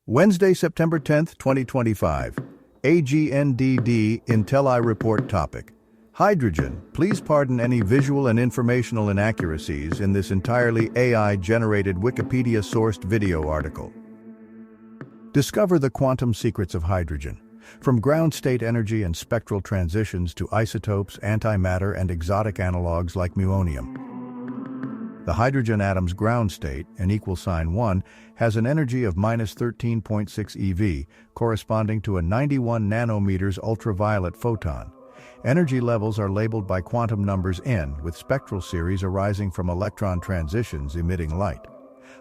Wednesday, September 10th, 2025. AGNDD intelliReport topic. Hydrogen. Please pardon any visual and informational inaccuracies in this entirely AI-generated Wikipedia-sourced video article. Discover the quantum secrets of hydrogen. From ground-state energy and spectral transitions to isotopes, antimatter, and exotic analogs like muonium. The hydrogen atom's ground state, an equal sign 1, has an energy of minus 13.6 eV, corresponding to a 91 nanometers ultraviolet photon. Energy levels are labeled by quantum numbers n, with spectral series arising from electron transitions emitting light.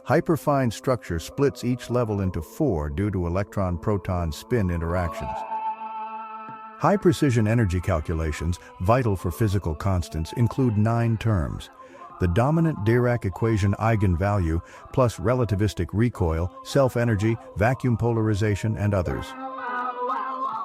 Hyperfine structure splits each level into 4 due to electron-proton spin interactions. High-precision energy calculations, vital for physical constants, include 9 terms. The dominant Dirac equation eigenvalue, plus relativistic recoil, self-energy, vacuum polarization, and others.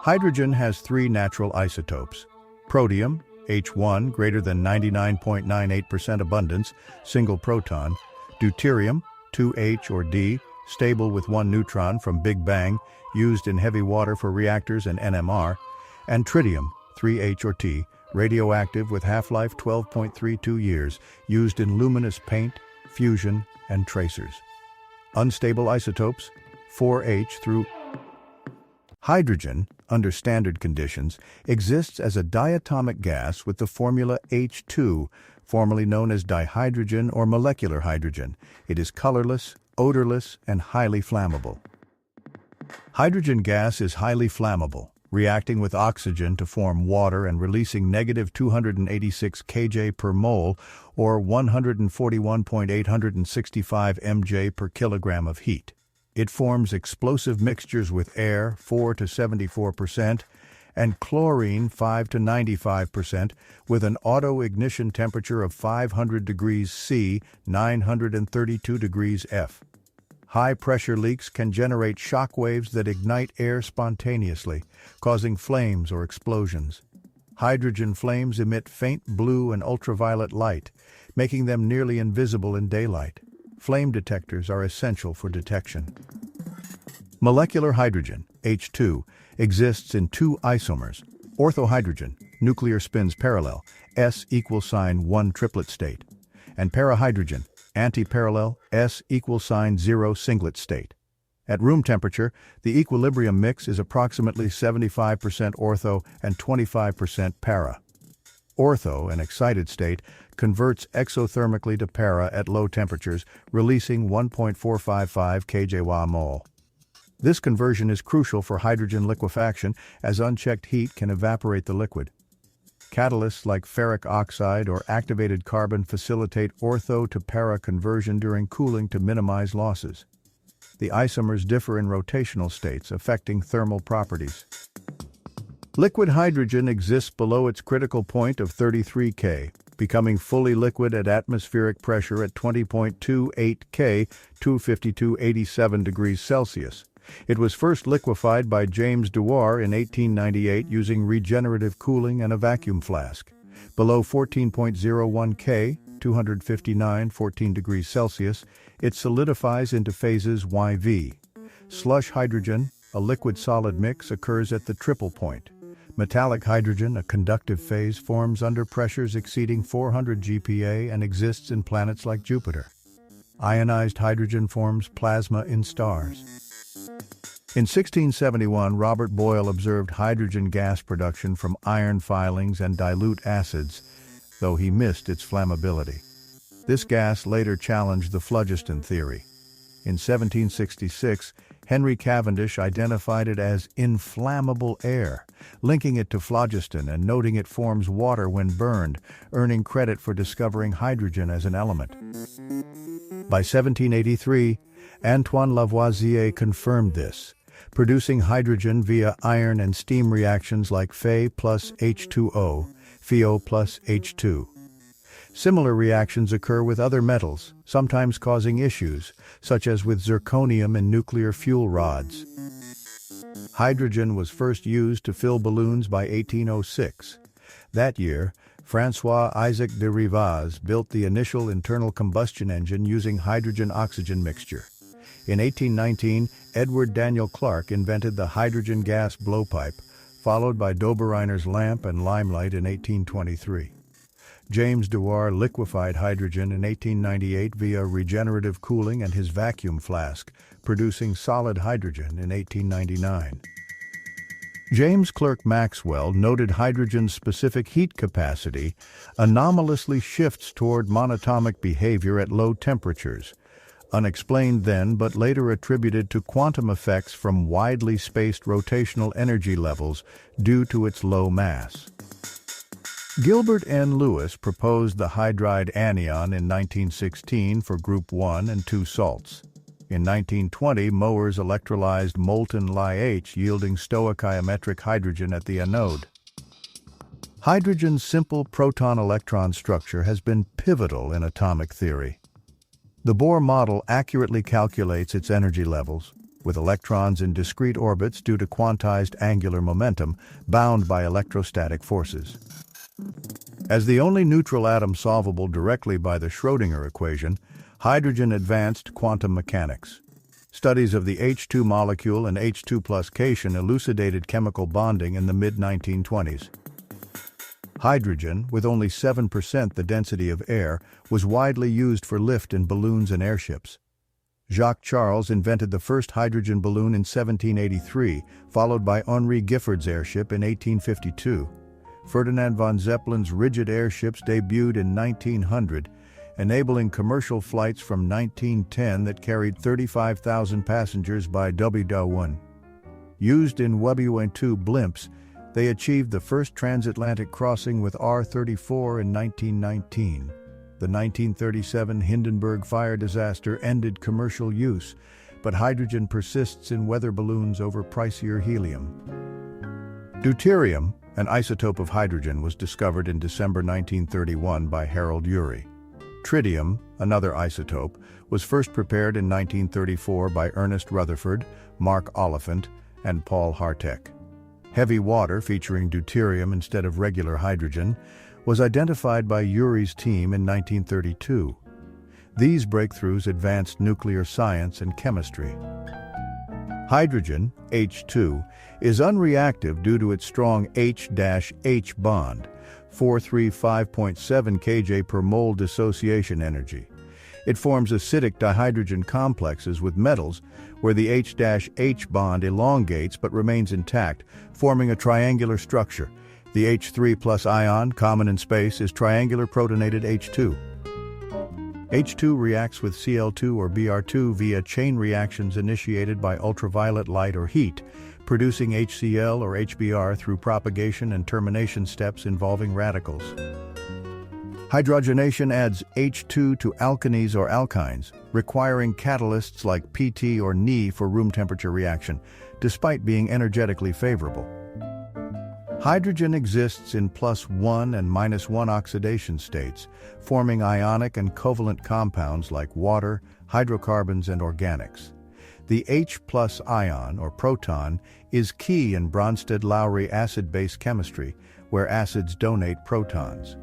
Hydrogen has 3 natural isotopes. Protium, H1, greater than 99.98% abundance, single proton. Deuterium, 2H or D, stable with 1 neutron from Big Bang, used in heavy water for reactors and NMR. And tritium, 3H or T, radioactive with half-life 12.32 years, used in luminous paint, fusion, and tracers. Unstable isotopes, 4H through. Hydrogen, under standard conditions, exists as a diatomic gas with the formula H2, formerly known as dihydrogen or molecular hydrogen. It is colorless, odorless, and highly flammable. Hydrogen gas is highly flammable, reacting with oxygen to form water and releasing negative 286 kJ per mole or 141.865 mJ per kilogram of heat. It forms explosive mixtures with air 4 to 74% and chlorine 5 to 95% with an auto-ignition temperature of 500 degrees C, 932 degrees F. High-pressure leaks can generate shock waves that ignite air spontaneously, causing flames or explosions. Hydrogen flames emit faint blue and ultraviolet light, making them nearly invisible in daylight. Flame detectors are essential for detection. Molecular hydrogen, H2, exists in 2 isomers. Orthohydrogen, nuclear spins parallel, S equals sign 1 triplet state, and parahydrogen, anti-parallel, S equals sign 0 singlet state. At room temperature, the equilibrium mix is approximately 75% ortho and 25% para. Ortho, an excited state, converts exothermically to para at low temperatures, releasing 1.455 kJ/mol. This conversion is crucial for hydrogen liquefaction, as unchecked heat can evaporate the liquid. Catalysts like ferric oxide or activated carbon facilitate ortho to para conversion during cooling to minimize losses. The isomers differ in rotational states, affecting thermal properties. Liquid hydrogen exists below its critical point of 33 K, becoming fully liquid at atmospheric pressure at 20.28 K, 252.87 degrees Celsius. It was first liquefied by James Dewar in 1898 using regenerative cooling and a vacuum flask. Below 14.01 K, 259.14 degrees Celsius, it solidifies into phases YV. Slush hydrogen, a liquid-solid mix, occurs at the triple point. Metallic hydrogen, a conductive phase, forms under pressures exceeding 400 GPa and exists in planets like Jupiter. Ionized hydrogen forms plasma in stars. In 1671, Robert Boyle observed hydrogen gas production from iron filings and dilute acids, though he missed its flammability. This gas later challenged the phlogiston theory. In 1766, Henry Cavendish identified it as inflammable air, linking it to phlogiston and noting it forms water when burned, earning credit for discovering hydrogen as an element. By 1783, Antoine Lavoisier confirmed this, producing hydrogen via iron and steam reactions like Fe plus H2O, FeO plus H2. Similar reactions occur with other metals, sometimes causing issues, such as with zirconium in nuclear fuel rods. Hydrogen was first used to fill balloons by 1806. That year, François-Isaac de Rivaz built the initial internal combustion engine using hydrogen-oxygen mixture. In 1819, Edward Daniel Clark invented the hydrogen gas blowpipe, followed by Dobereiner's lamp and limelight in 1823. James Dewar liquefied hydrogen in 1898 via regenerative cooling and his vacuum flask, producing solid hydrogen in 1899. James Clerk Maxwell noted hydrogen's specific heat capacity anomalously shifts toward monatomic behavior at low temperatures, unexplained then but later attributed to quantum effects from widely spaced rotational energy levels due to its low mass. Gilbert N. Lewis proposed the hydride anion in 1916 for group 1 and 2 salts. In 1920, Mowers electrolyzed molten Li-H, yielding stoichiometric hydrogen at the anode. Hydrogen's simple proton-electron structure has been pivotal in atomic theory. The Bohr model accurately calculates its energy levels, with electrons in discrete orbits due to quantized angular momentum bound by electrostatic forces. As the only neutral atom solvable directly by the Schrödinger equation, hydrogen advanced quantum mechanics. Studies of the H2 molecule and H2+ cation elucidated chemical bonding in the mid-1920s. Hydrogen, with only 7% the density of air, was widely used for lift in balloons and airships. Jacques Charles invented the first hydrogen balloon in 1783, followed by Henri Giffard's airship in 1852. Ferdinand von Zeppelin's rigid airships debuted in 1900, enabling commercial flights from 1910 that carried 35,000 passengers by WW1. Used in WW2 blimps, they achieved the first transatlantic crossing with R-34 in 1919. The 1937 Hindenburg fire disaster ended commercial use, but hydrogen persists in weather balloons over pricier helium. Deuterium, an isotope of hydrogen, was discovered in December 1931 by Harold Urey. Tritium, another isotope, was first prepared in 1934 by Ernest Rutherford, Mark Oliphant, and Paul Hartek. Heavy water, featuring deuterium instead of regular hydrogen, was identified by Urey's team in 1932. These breakthroughs advanced nuclear science and chemistry. Hydrogen, H2, is unreactive due to its strong H-H bond, 435.7 kJ per mole dissociation energy. It forms acidic dihydrogen complexes with metals where the H-H bond elongates but remains intact, forming a triangular structure. The H3+ ion, common in space, is triangular protonated H2. H2 reacts with Cl2 or Br2 via chain reactions initiated by ultraviolet light or heat, producing HCl or HBr through propagation and termination steps involving radicals. Hydrogenation adds H2 to alkanes or alkynes, requiring catalysts like PT or Ni for room temperature reaction, despite being energetically favorable. Hydrogen exists in +1 and -1 oxidation states, forming ionic and covalent compounds like water, hydrocarbons, and organics. The H+ ion, or proton, is key in Bronsted-Lowry acid-base chemistry, where acids donate protons.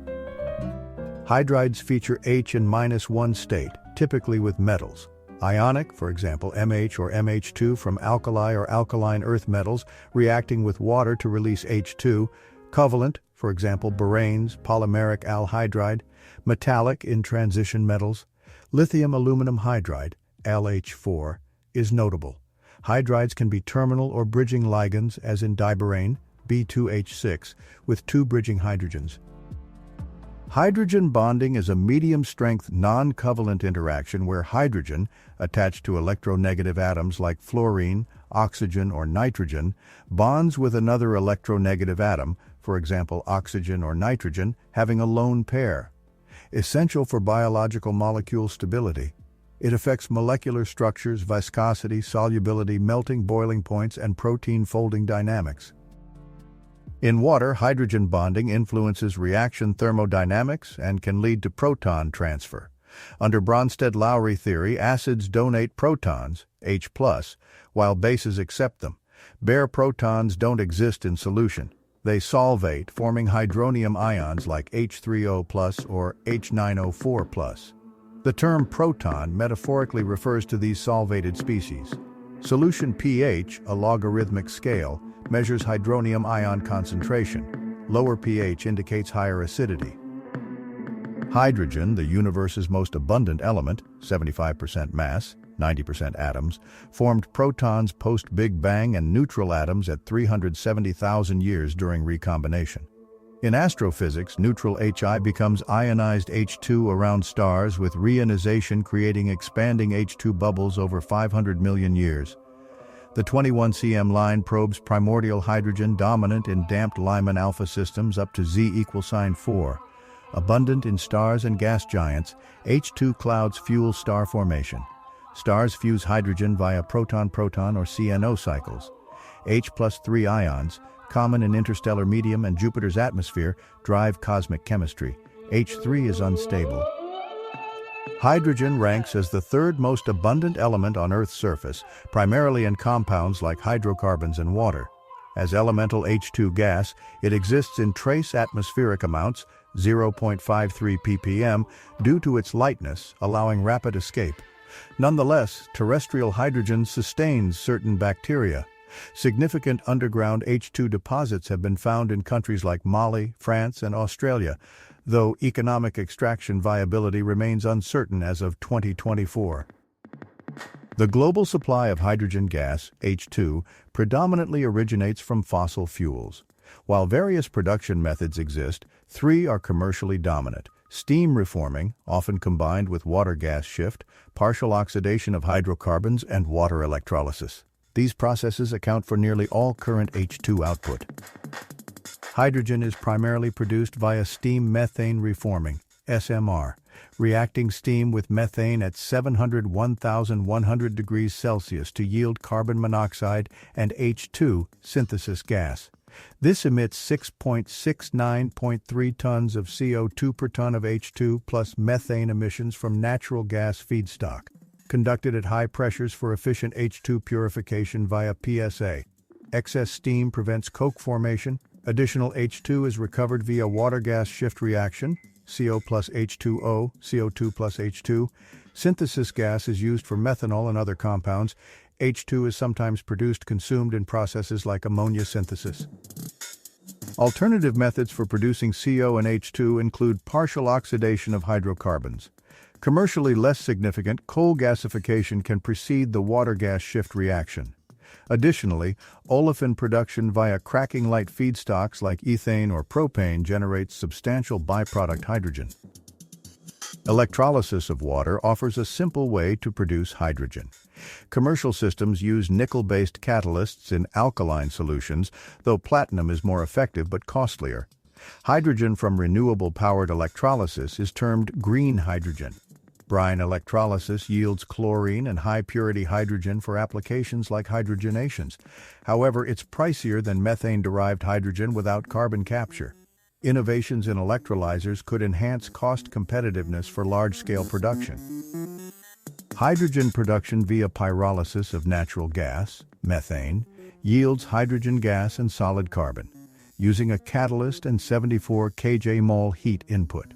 Hydrides feature H in -1 state, typically with metals. Ionic, for example MH or MH2 from alkali or alkaline earth metals reacting with water to release H2. Covalent, for example boranes, polymeric alhydride. Metallic in transition metals. Lithium-aluminum hydride, LH4, is notable. Hydrides can be terminal or bridging ligands, as in diborane, B2H6, with 2 bridging hydrogens. Hydrogen bonding is a medium-strength non-covalent interaction where hydrogen, attached to electronegative atoms like fluorine, oxygen, or nitrogen, bonds with another electronegative atom, for example oxygen or nitrogen, having a lone pair. Essential for biological molecule stability, it affects molecular structures, viscosity, solubility, melting boiling points, and protein folding dynamics. In water, hydrogen bonding influences reaction thermodynamics and can lead to proton transfer. Under Bronsted-Lowry theory, acids donate protons, H+, while bases accept them. Bare protons don't exist in solution. They solvate, forming hydronium ions like H3O+ or H9O4+. The term proton metaphorically refers to these solvated species. Solution pH, a logarithmic scale, measures hydronium ion concentration. Lower pH indicates higher acidity. Hydrogen, the universe's most abundant element, 75% mass, 90% atoms, formed protons post-Big Bang and neutral atoms at 370,000 years during recombination. In astrophysics, neutral HI becomes ionized H2 around stars with reionization creating expanding H2 bubbles over 500 million years. The 21 cm line probes primordial hydrogen dominant in damped Lyman alpha systems up to Z equals sign 4. Abundant in stars and gas giants, H2 clouds fuel star formation. Stars fuse hydrogen via proton-proton or CNO cycles. H+3 ions, common in interstellar medium and Jupiter's atmosphere, drive cosmic chemistry. H3 is unstable. Hydrogen ranks as the third most abundant element on Earth's surface, primarily in compounds like hydrocarbons and water. As elemental H2 gas, it exists in trace atmospheric amounts, 0.53 ppm, due to its lightness, allowing rapid escape. Nonetheless, terrestrial hydrogen sustains certain bacteria. Significant underground H2 deposits have been found in countries like Mali, France, and Australia, though economic extraction viability remains uncertain as of 2024. The global supply of hydrogen gas, H2, predominantly originates from fossil fuels. While various production methods exist, three are commercially dominant: steam reforming, often combined with water-gas shift, partial oxidation of hydrocarbons, and water electrolysis. These processes account for nearly all current H2 output. Hydrogen is primarily produced via steam methane reforming, SMR, reacting steam with methane at 701,100 degrees Celsius to yield carbon monoxide and H2 synthesis gas. This emits 6.69.3 tons of CO2 per ton of H2 plus methane emissions from natural gas feedstock, conducted at high pressures for efficient H2 purification via PSA. Excess steam prevents coke formation. Additional H2 is recovered via water-gas shift reaction, CO plus H2O, CO2 plus H2. Synthesis gas is used for methanol and other compounds. H2 is sometimes consumed in processes like ammonia synthesis. Alternative methods for producing CO and H2 include partial oxidation of hydrocarbons. Commercially less significant, coal gasification can precede the water-gas shift reaction. Additionally, olefin production via cracking light feedstocks like ethane or propane generates substantial byproduct hydrogen. Electrolysis of water offers a simple way to produce hydrogen. Commercial systems use nickel-based catalysts in alkaline solutions, though platinum is more effective but costlier. Hydrogen from renewable-powered electrolysis is termed green hydrogen. Brine electrolysis yields chlorine and high-purity hydrogen for applications like hydrogenations. However, it's pricier than methane-derived hydrogen without carbon capture. Innovations in electrolyzers could enhance cost competitiveness for large-scale production. Hydrogen production via pyrolysis of natural gas, methane, yields hydrogen gas and solid carbon, using a catalyst and 74 kJ/mol heat input.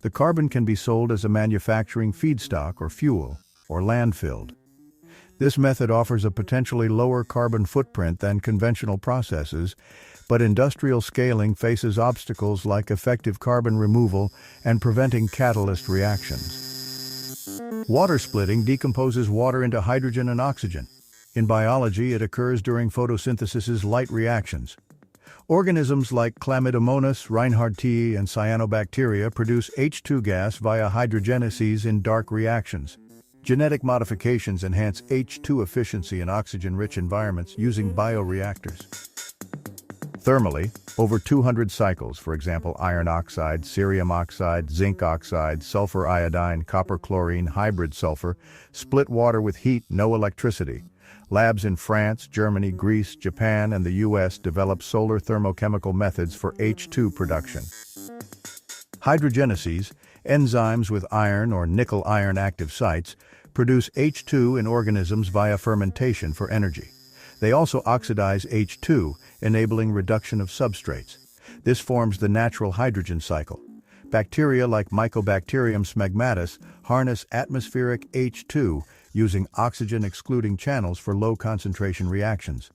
The carbon can be sold as a manufacturing feedstock or fuel, or landfilled. This method offers a potentially lower carbon footprint than conventional processes, but industrial scaling faces obstacles like effective carbon removal and preventing catalyst reactions. Water splitting decomposes water into hydrogen and oxygen. In biology, it occurs during photosynthesis's light reactions. Organisms like Chlamydomonas, reinhardtii, and cyanobacteria produce H2 gas via hydrogenases in dark reactions. Genetic modifications enhance H2 efficiency in oxygen-rich environments using bioreactors. Thermally, over 200 cycles, for example iron oxide, cerium oxide, zinc oxide, sulfur iodine, copper chlorine, hybrid sulfur, split water with heat, no electricity. Labs in France, Germany, Greece, Japan, and the US develop solar thermochemical methods for H2 production. Hydrogenases, enzymes with iron or nickel-iron active sites, produce H2 in organisms via fermentation for energy. They also oxidize H2, enabling reduction of substrates. This forms the natural hydrogen cycle. Bacteria like Mycobacterium smegmatis harness atmospheric H2 using oxygen-excluding channels for low-concentration reactions.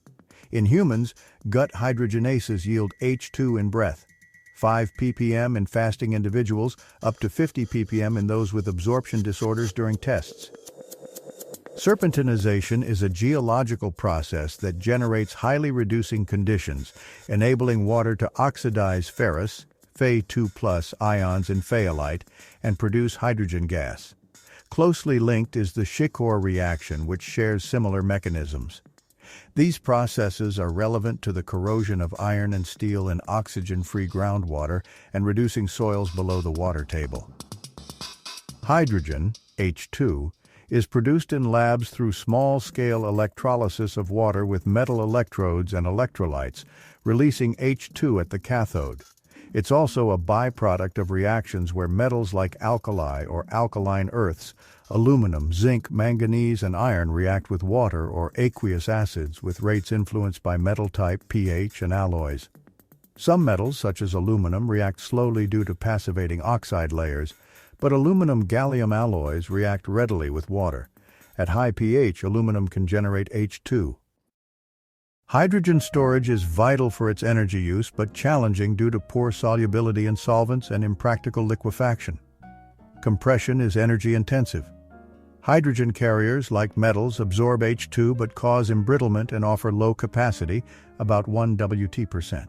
In humans, gut hydrogenases yield H2 in breath, 5 ppm in fasting individuals, up to 50 ppm in those with absorption disorders during tests. Serpentinization is a geological process that generates highly reducing conditions, enabling water to oxidize ferrous, Fe2+ ions in phthalate and produce hydrogen gas. Closely linked is the Shikor reaction, which shares similar mechanisms. These processes are relevant to the corrosion of iron and steel in oxygen-free groundwater and reducing soils below the water table. Hydrogen, H2, is produced in labs through small-scale electrolysis of water with metal electrodes and electrolytes, releasing H2 at the cathode. It's also a byproduct of reactions where metals like alkali or alkaline earths, aluminum, zinc, manganese, and iron react with water or aqueous acids with rates influenced by metal type, pH, and alloys. Some metals, such as aluminum, react slowly due to passivating oxide layers, but aluminum-gallium alloys react readily with water. At high pH, aluminum can generate H2. Hydrogen storage is vital for its energy use, but challenging due to poor solubility in solvents and impractical liquefaction. Compression is energy-intensive. Hydrogen carriers, like metals, absorb H2 but cause embrittlement and offer low capacity, about 1 Wt%.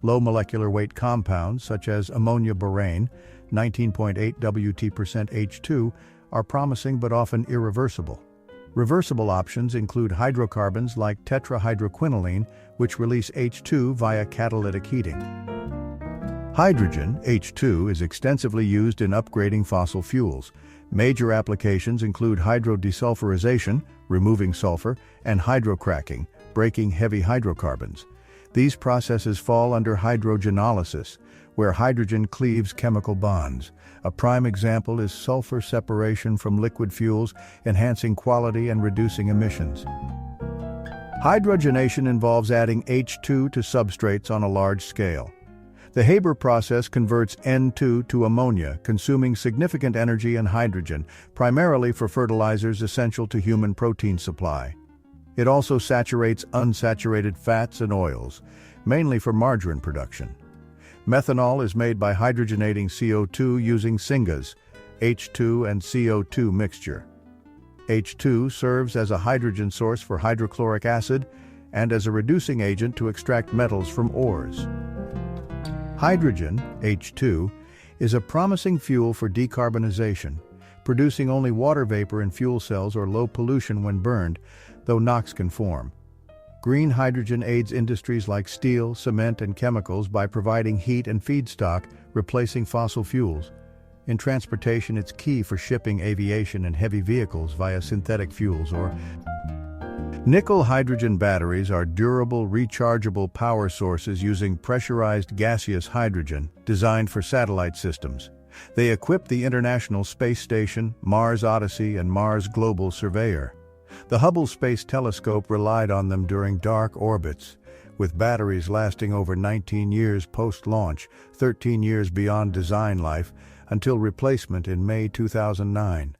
Low molecular weight compounds, such as ammonia borane, 19.8 Wt% H2, are promising but often irreversible. Reversible options include hydrocarbons like tetrahydroquinoline, which release H2 via catalytic heating. Hydrogen, H2, is extensively used in upgrading fossil fuels. Major applications include hydrodesulfurization, removing sulfur, and hydrocracking, breaking heavy hydrocarbons. These processes fall under hydrogenolysis, where hydrogen cleaves chemical bonds. A prime example is sulfur separation from liquid fuels, enhancing quality and reducing emissions. Hydrogenation involves adding H2 to substrates on a large scale. The Haber process converts N2 to ammonia, consuming significant energy and hydrogen, primarily for fertilizers essential to human protein supply. It also saturates unsaturated fats and oils, mainly for margarine production. Methanol is made by hydrogenating CO2 using syngas, H2 and CO2 mixture. H2 serves as a hydrogen source for hydrochloric acid and as a reducing agent to extract metals from ores. Hydrogen, H2, is a promising fuel for decarbonization, producing only water vapor in fuel cells or low pollution when burned, though NOx can form. Green hydrogen aids industries like steel, cement, and chemicals by providing heat and feedstock, replacing fossil fuels. In transportation, it's key for shipping, aviation, and heavy vehicles via synthetic fuels or nickel-hydrogen batteries are durable, rechargeable power sources using pressurized gaseous hydrogen designed for satellite systems. They equip the International Space Station, Mars Odyssey, and Mars Global Surveyor. The Hubble Space Telescope relied on them during dark orbits, with batteries lasting over 19 years post-launch, 13 years beyond design life, until replacement in May 2009.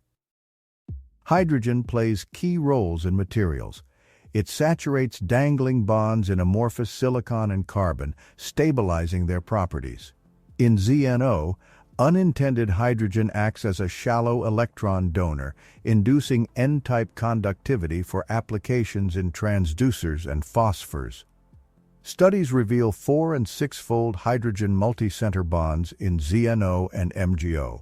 Hydrogen plays key roles in materials. It saturates dangling bonds in amorphous silicon and carbon, stabilizing their properties. In ZNO, unintended hydrogen acts as a shallow electron donor, inducing N-type conductivity for applications in transducers and phosphors. Studies reveal 4- and 6-fold hydrogen multicenter bonds in ZNO and MgO.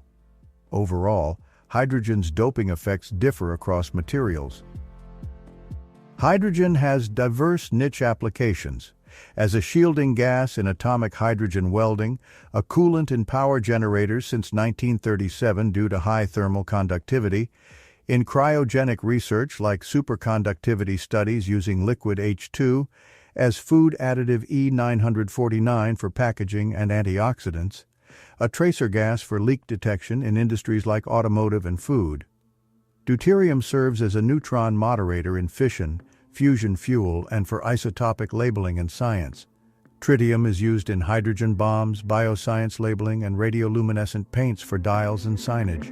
Overall, hydrogen's doping effects differ across materials. Hydrogen has diverse niche applications. As a shielding gas in atomic hydrogen welding, a coolant in power generators since 1937 due to high thermal conductivity, in cryogenic research like superconductivity studies using liquid H2, as food additive E949 for packaging and antioxidants, a tracer gas for leak detection in industries like automotive and food. Deuterium serves as a neutron moderator in fission, fusion fuel, and for isotopic labeling in science. Tritium is used in hydrogen bombs, bioscience labeling, and radioluminescent paints for dials and signage.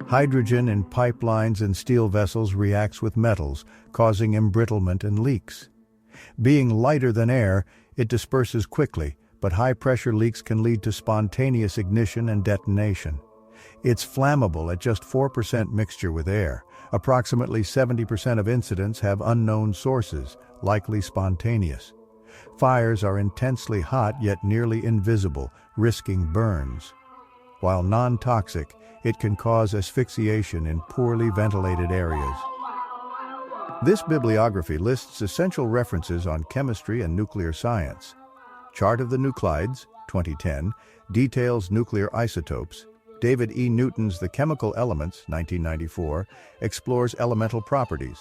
Hydrogen in pipelines and steel vessels reacts with metals, causing embrittlement and leaks. Being lighter than air, it disperses quickly, but high-pressure leaks can lead to spontaneous ignition and detonation. It's flammable at just 4% mixture with air. Approximately 70% of incidents have unknown sources, likely spontaneous. Fires are intensely hot yet nearly invisible, risking burns. While non-toxic, it can cause asphyxiation in poorly ventilated areas. This bibliography lists essential references on chemistry and nuclear science. Chart of the Nuclides, 2010, details nuclear isotopes. David E. Newton's The Chemical Elements, 1994, explores elemental properties.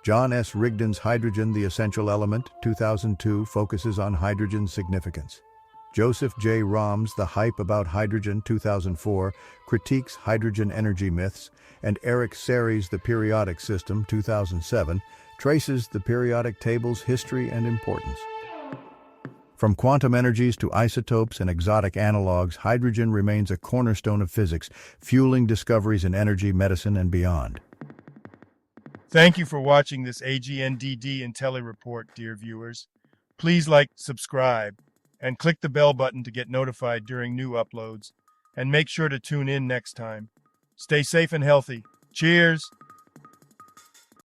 John S. Rigdon's Hydrogen, the Essential Element, 2002, focuses on hydrogen's significance. Joseph J. Romm's The Hype About Hydrogen, 2004, critiques hydrogen energy myths, and Eric Serry's The Periodic System, 2007, traces the periodic table's history and importance. From quantum energies to isotopes and exotic analogs, hydrogen remains a cornerstone of physics, fueling discoveries in energy, medicine, and beyond. Thank you for watching this AGNDD intelliReport, dear viewers. Please like, subscribe, and click the bell button to get notified during new uploads. And make sure to tune in next time. Stay safe and healthy. Cheers!